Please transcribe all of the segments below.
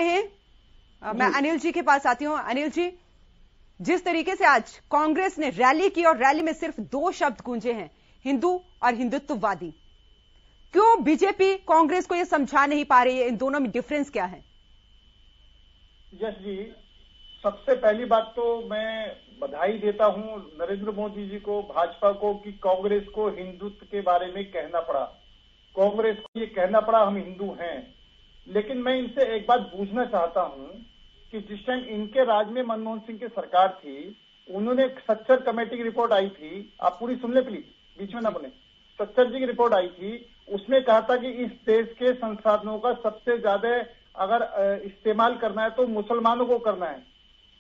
मैं अनिल जी के पास आती हूं। अनिल जी, जिस तरीके से आज कांग्रेस ने रैली की और रैली में सिर्फ दो शब्द गूंजे हैं, हिंदू और हिंदुत्ववादी, क्यों बीजेपी कांग्रेस को यह समझा नहीं पा रही है? इन दोनों में डिफरेंस क्या है? यस जी, सबसे पहली बात तो मैं बधाई देता हूं नरेंद्र मोदी जी को, भाजपा को, कि कांग्रेस को हिंदुत्व के बारे में कहना पड़ा। कांग्रेस को ये कहना पड़ा हम हिंदू हैं। लेकिन मैं इनसे एक बात पूछना चाहता हूं कि जिस टाइम इनके राज में मनमोहन सिंह की सरकार थी, उन्होंने सच्चर कमेटी की रिपोर्ट आई थी, आप पूरी सुन ले प्लीज, बीच में ना बोले। सच्चर जी की रिपोर्ट आई थी, उसमें कहा था कि इस देश के संसाधनों का सबसे ज्यादा अगर इस्तेमाल करना है तो मुसलमानों को करना है।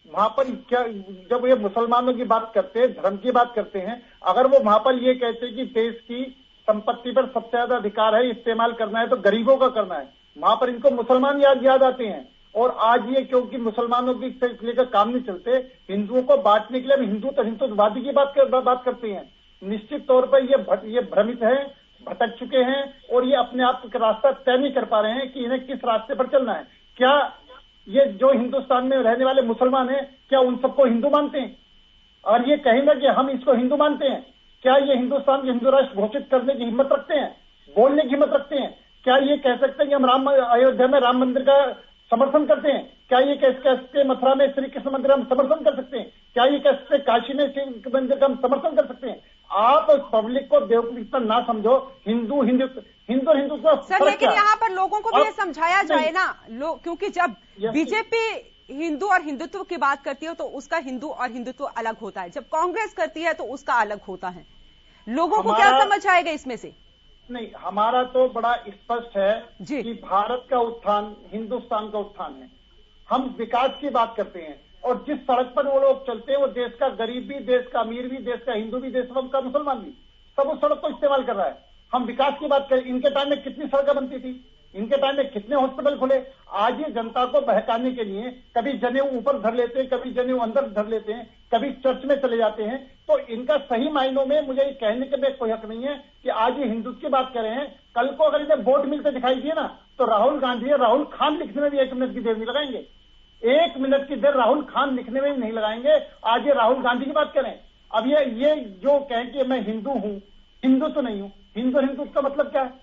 वहां पर क्या, जब ये मुसलमानों की बात करते हैं, धर्म की बात करते हैं, अगर वो वहां पर ये कहते हैं कि देश की संपत्ति पर सबसे ज्यादा अधिकार है, इस्तेमाल करना है तो गरीबों का करना है, वहां पर इनको मुसलमान याद आते हैं। और आज ये क्योंकि मुसलमानों की लेकर काम नहीं चलते, हिंदुओं को बांटने के लिए हम हिंदुत्ववादी की बात करते हैं। निश्चित तौर पर ये भ्रमित है, भटक चुके हैं और ये अपने आप का रास्ता तय नहीं कर पा रहे हैं कि इन्हें किस रास्ते पर चलना है। क्या ये जो हिंदुस्तान में रहने वाले मुसलमान हैं, क्या उन सबको हिंदू मानते हैं? और ये कहेंगे कि हम इसको हिंदू मानते हैं? क्या ये हिंदुस्तान को हिंदू राष्ट्र घोषित करने की हिम्मत रखते हैं, बोलने की हिम्मत रखते हैं? क्या ये कह सकते हैं कि हम अयोध्या में राम मंदिर का समर्थन करते हैं? क्या ये कह सकते मथुरा में श्री कृष्ण मंदिर हम समर्थन कर सकते हैं? क्या ये कह सकते काशी में शिव मंदिर का हम समर्थन कर सकते हैं? आप पब्लिक को बेवकूफ ना समझो। हिंदू सर, लेकिन यहाँ पर लोगों को भी ये समझाया जाए ना, क्योंकि जब बीजेपी हिंदू और हिंदुत्व की बात करती है तो उसका हिंदू और हिंदुत्व अलग होता है, जब कांग्रेस करती है तो उसका अलग होता है। लोगों को क्या समझ आएगा इसमें से? नहीं, हमारा तो बड़ा स्पष्ट है कि भारत का उत्थान हिंदुस्तान का उत्थान है। हम विकास की बात करते हैं और जिस सड़क पर वो लोग चलते हैं वो देश का गरीब भी, देश का अमीर भी, देश का हिंदू भी, देश का मुसलमान भी, सब उस सड़क को इस्तेमाल कर रहा है। हम विकास की बात करें, इनके टाइम में कितनी सड़कें बनती थी, इनके टाइम में कितने हॉस्पिटल खुले। आज ये जनता को बहकाने के लिए कभी जनेऊ ऊपर धर लेते हैं, कभी जनेऊ अंदर धर लेते हैं, कभी चर्च में चले जाते हैं। तो इनका सही मायनों में मुझे ये कहने के लिए कोई हक नहीं है कि आज ये हिंदुत्व की बात कर रहे हैं। कल को अगर इन्हें वोट मिलते दिखाई दिए ना, तो राहुल गांधी या राहुल खान लिखने में भी 1 मिनट की देर नहीं लगाएंगे। 1 मिनट की देर राहुल खान लिखने में भी नहीं लगाएंगे। आज ये राहुल गांधी की बात करें। अब ये जो कहें कि मैं हिंदू हूं, हिंदू तो नहीं हूं, हिंदू का मतलब क्या है?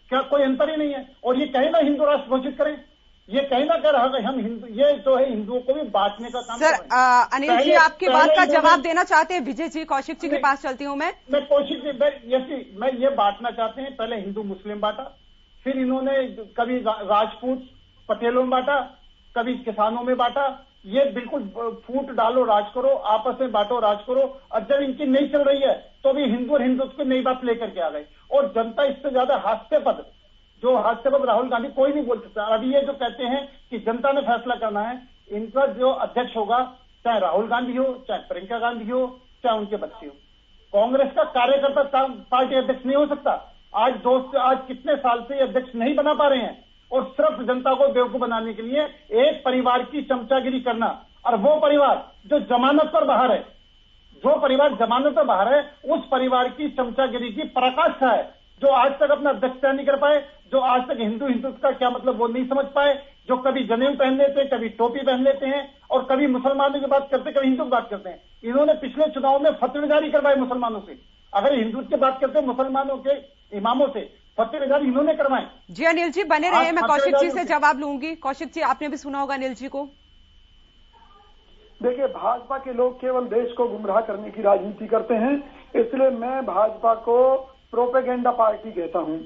क्या कोई अंतर ही नहीं है? और ये कहे ना हिंदू राष्ट्र घोषित करें, ये कहीं ना कर हम हिंदू, ये जो है हिंदुओं को भी बांटने का काम। सर, अनिल जी आपकी बात का जवाब देना चाहते हैं? विजय जी, कौशिक जी के पास चलती हूं मैं कौशिक जी, मैं ये बांटना चाहते हैं। पहले हिंदू मुस्लिम बांटा, फिर इन्होंने कभी राजपूत पटेलों में बांटा, कभी किसानों में बांटा। ये बिल्कुल फूट डालो राज करो, आपस में बांटो राज करो। और जब इनकी नहीं चल रही है तो भी हिंदू और हिंदुत्व की नई बात लेकर के आ गए। और जनता इससे ज्यादा हास्यास्पद, जो हास्यास्पद राहुल गांधी कोई नहीं बोल सकता। अभी ये जो कहते हैं कि जनता ने फैसला करना है, इनका जो अध्यक्ष होगा, चाहे राहुल गांधी हो, चाहे प्रियंका गांधी हो, चाहे उनके बच्चे हो, कांग्रेस का कार्यकर्ता पार्टी अध्यक्ष नहीं हो सकता। आज कितने साल से अध्यक्ष नहीं बना पा रहे हैं और सिर्फ जनता को बेवकूफ बनाने के लिए एक परिवार की चमचागिरी करना। और वो परिवार जो जमानत पर बाहर है, जो परिवार जमानत पर बाहर है, उस परिवार की चमचागिरी की पराकाष्ठा है। जो आज तक अपना अध्यक्ष तय नहीं कर पाए, जो आज तक हिंदुत्व का क्या मतलब वो नहीं समझ पाए, जो कभी जनेऊ पहन लेते हैं, कभी टोपी पहन लेते हैं और कभी मुसलमानों की बात करते, कभी हिंदू की बात करते हैं। इन्होंने पिछले चुनाव में फतवे जारी करवाए मुसलमानों से। अगर हिंदुत्व की बात करते हैं, मुसलमानों के इमामों से फतवे जारी इन्होंने करवाए। जी अनिल जी बने रहे, मैं कौशिक जी से जवाब लूंगी। कौशिक जी, आपने भी सुना होगा अनिल जी को। देखिए, भाजपा के लोग केवल देश को गुमराह करने की राजनीति करते हैं, इसलिए मैं भाजपा को प्रोपेगेंडा पार्टी कहता हूं।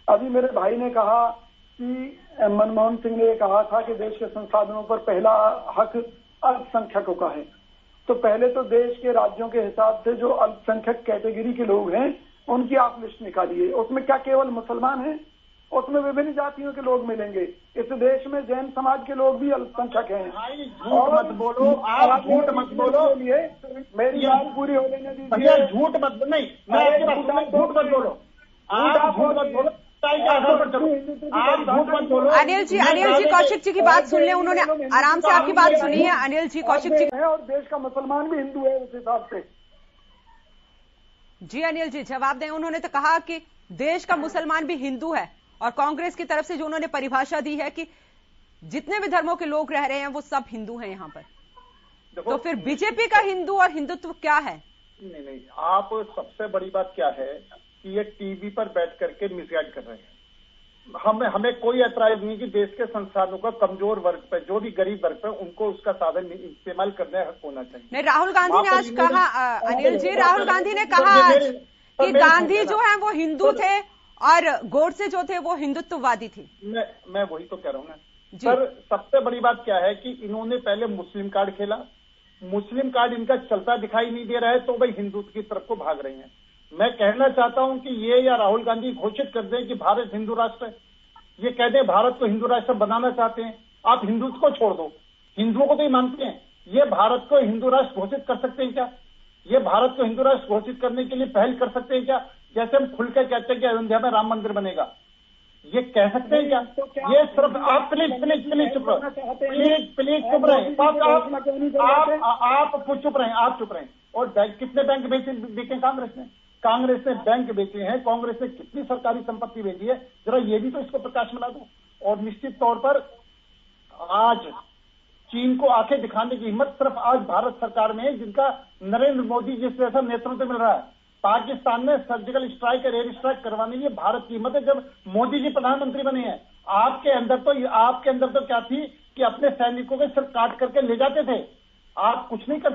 अभी मेरे भाई ने कहा कि मनमोहन सिंह ने कहा था कि देश के संसाधनों पर पहला हक अल्पसंख्यकों का है। तो पहले तो देश के राज्यों के हिसाब से जो अल्पसंख्यक कैटेगरी के लोग हैं उनकी आप लिस्ट निकालिए। उसमें क्या केवल मुसलमान हैं? उसमें विभिन्न जातियों के लोग मिलेंगे। इस देश में जैन समाज के लोग भी अल्पसंख्यक हैं। झूठ मत बोलो, आप झूठ मत बोलो। मेरी बात पूरी हो लेने दीजिए। झूठ मत, नहीं मैं आपकी बात सुन, झूठ मत बोलो, आप झूठ मत बोलो, आप झूठ मत बोलो। अनिल जी, कौशिक जी की बात सुन ले, उन्होंने आराम से आपकी बात सुनी है। अनिल जी, कौशिक जी है और देश का मुसलमान भी हिंदू है उस हिसाब से। जी अनिल जी जवाब दें। उन्होंने तो कहा कि देश का मुसलमान भी हिंदू है और कांग्रेस की तरफ से जो उन्होंने परिभाषा दी है कि जितने भी धर्मों के लोग रह रहे हैं वो सब हिंदू हैं यहाँ पर। देखो, तो फिर बीजेपी का हिंदू और हिंदुत्व क्या है? नहीं, आप सबसे बड़ी बात क्या है कि ये टीवी पर बैठ करके मिसगाइड कर रहे हैं। हमें कोई ऐतराज नहीं कि देश के संसाधनों का कमजोर वर्ग पे, जो भी गरीब वर्ग पे, उनको उसका साधन इस्तेमाल करने हक होना चाहिए। नहीं, राहुल गांधी ने आज कहा, अनिल जी, राहुल गांधी ने कहा आज कि गांधी जो है वो हिंदू थे और गोडसे जो थे वो हिंदुत्ववादी थे। मैं वही तो कह रहा हूँ ना सर। सबसे बड़ी बात क्या है कि इन्होंने पहले मुस्लिम कार्ड खेला, मुस्लिम कार्ड इनका चलता दिखाई नहीं दे रहा है, तो भाई हिंदुत्व की तरफ को भाग रहे हैं। मैं कहना चाहता हूं कि ये या राहुल गांधी घोषित कर दें कि भारत हिंदू राष्ट्र है, ये कह दें भारत को हिंदू राष्ट्र बनाना चाहते हैं। आप हिंदुत्व को छोड़ दो, हिंदुओं को तो ये मानते हैं, ये भारत को हिंदू राष्ट्र घोषित कर सकते हैं क्या? ये भारत को हिंदू राष्ट्र घोषित करने के लिए पहल कर सकते हैं क्या? जैसे हम खुल के कहते हैं कि अयोध्या में राम मंदिर बनेगा, ये कह सकते हैं क्या? ये सिर्फ आप प्लीज चुप रहे, प्लीज चुप रहे, आप चुप रहे, आप चुप रहे। और कितने बैंक बेचे कांग्रेस ने बैंक बेचे हैं, कांग्रेस ने कितनी सरकारी संपत्ति बेची है, जरा ये भी तो इसको प्रकाश में ला दो। और निश्चित तौर पर आज चीन को आंखें दिखाने की हिम्मत सिर्फ आज भारत सरकार में है, जिनका नरेंद्र मोदी जिस जैसा नेतृत्व मिल रहा है। पाकिस्तान में सर्जिकल स्ट्राइक और एयर स्ट्राइक करवाने की भारत की हिम्मत है जब मोदी जी प्रधानमंत्री बने हैं। आपके अंदर तो क्या थी कि अपने सैनिकों के सिर काट करके ले जाते थे, आप कुछ नहीं कर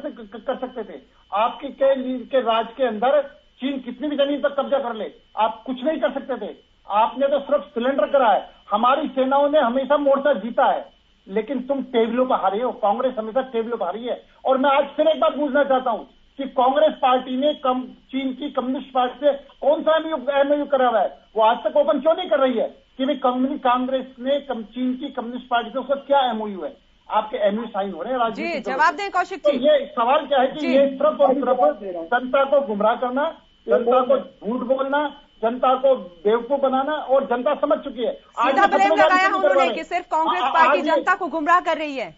सकते थे। आपके के राज के अंदर चीन कितनी भी जमीन पर कब्जा कर ले, आप कुछ नहीं कर सकते थे। आपने तो सिर्फ सिलेंडर करा है। हमारी सेनाओं ने हमेशा मोर्चा जीता है, लेकिन तुम टेबलों पर हारे हो। कांग्रेस हमेशा टेबलों पर हारी है। और मैं आज फिर एक बात पूछना चाहता हूं कि कांग्रेस पार्टी ने चीन की कम्युनिस्ट पार्टी से कौन सा एमओयू करा हुआ है? वो आज तक ओपन क्यों नहीं कर रही है कि भाई कांग्रेस ने चीन की कम्युनिस्ट पार्टी से उसका क्या एमओयू है? आपके एमओयू साइन हो रहे हैं जी, जवाब दें कौशिक जी। तो ये सवाल क्या है कि ये सिर्फ और सिर्फ जनता को गुमराह करना, जनता को झूठ बोलना, जनता को बेवकूफ बनाना, और जनता समझ चुकी है। सीधा ब्लेम लगाया उन्होंने कि सिर्फ कांग्रेस पार्टी जनता को गुमराह कर रही है।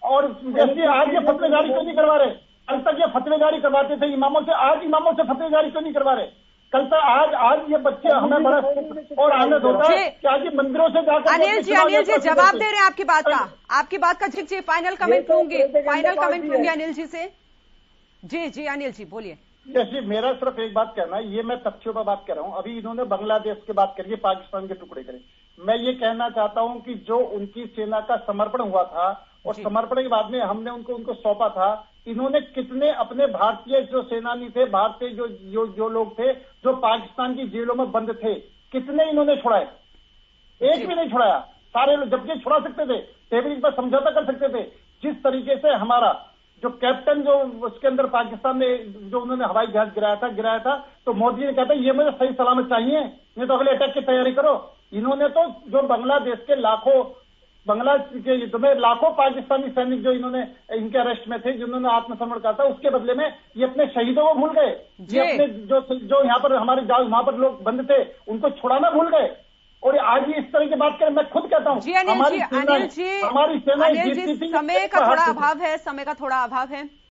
और जैसे आज ये फतवे जारी क्यों नहीं करवा रहे? कल तक ये फतवे जारी करवाते थे इमामों से, आज इमामों से फतवे जारी क्यों नहीं करवा रहे? कल तक आज ये बच्चे हमें बड़ा और आनंद होता है कि आज ये मंदिरों से जाकर। अनिल जी जवाब दे रहे हैं आपकी बात का जी फाइनल कमेंट लूंगी अनिल जी से। जी अनिल जी बोलिए। जैसे मेरा सिर्फ एक बात कहना है, ये मैं तथ्यों पर बात कर रहा हूं। अभी इन्होंने बांग्लादेश की बात करी, पाकिस्तान के टुकड़े करे। मैं ये कहना चाहता हूं कि जो उनकी सेना का समर्पण हुआ था और समर्पण के बाद में हमने उनको सौंपा था, इन्होंने कितने अपने भारतीय जो सेनानी थे, भारतीय जो लोग थे जो पाकिस्तान की जेलों में बंद थे, कितने इन्होंने छुड़ाए? एक भी नहीं छुड़ाया। सारे लोग, जबकि छुड़ा सकते थे, टेबल पर समझौता कर सकते थे। जिस तरीके से हमारा जो कैप्टन जो उसके अंदर पाकिस्तान ने जो उन्होंने हवाई जहाज गिराया था, तो मोदी ने कहता ये मुझे सही सलामत चाहिए, नहीं तो अगले अटैक की तैयारी करो। इन्होंने तो जो बांग्लादेश के बांग्लादेश के युद्ध में लाखों पाकिस्तानी सैनिक जो इन्होंने इनके अरेस्ट में थे, जिन्होंने आत्मसमर्पण कहा था, उसके बदले में ये अपने शहीदों को भूल गए। ये अपने जो यहाँ पर हमारे वहां पर लोग बंद थे उनको छुड़ाना भूल गए। और आज ये इस तरह की बात करें, मैं खुद कहता हूँ हमारी सेना समय का थोड़ा अभाव है।